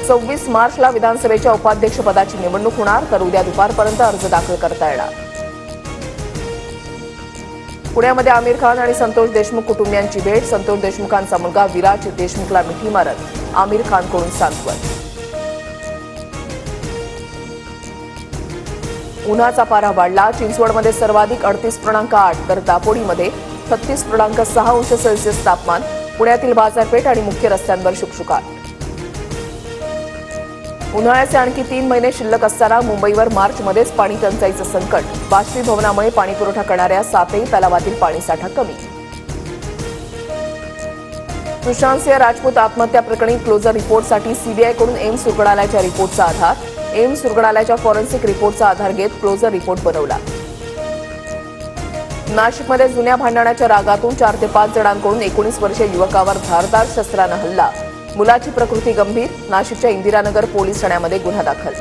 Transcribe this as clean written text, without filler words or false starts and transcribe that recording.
26 मार्चला विधानसभेच्या उपाध्यक्षपदाची निवडणूक होणार, तर उद्या दुपारपर्यंत अर्ज दाखल करता येणार. पुण्यामध्ये आमिर खान आणि संतोष देशमुख कुटुंबियांची भेट. संतोष देशमुखांचा मुलगा विराज देशमुखला मिठी मारत आमिर खानकडून सांत्वन. उन्हाचा पारा वाढला. चिंचवडमध्ये सर्वाधिक 38.8 तर दापोडीमध्ये 36.6 अंश सेल्सिअस तापमान. पुण्यातील बाजारपेठ आणि मुख्य रस्त्यांवर शुकशुकाट. उन्हाळ्याचे आणखी 3 महिने शिल्लक असताना मुंबईवर मार्चमध्येच पाणी टंचाईचं संकट. बाष्पीभवनामुळे पाणीपुरवठा करणाऱ्या 7ही तलावातील पाणीसाठा कमी. सुशांत सिंह राजपूत आत्महत्या प्रकरणी क्लोजर रिपोर्टसाठी सीबीआयकडून एम्स रुग्णालयाच्या रिपोर्टचा आधार. एम्स रुग्णालयाच्या फॉरेन्सिक रिपोर्टचा आधार घेत क्लोजर रिपोर्ट बनवला. नाशिकमध्ये जुन्या भांडणाच्या रागातून 4 ते 5 जणांकडून 19 वर्षीय युवकावर धारदार शस्त्रानं हल्ला. मुलाची प्रकृती गंभीर. नाशिकच्या इंदिरानगर पोलीस ठाण्यामध्ये गुन्हा दाखल.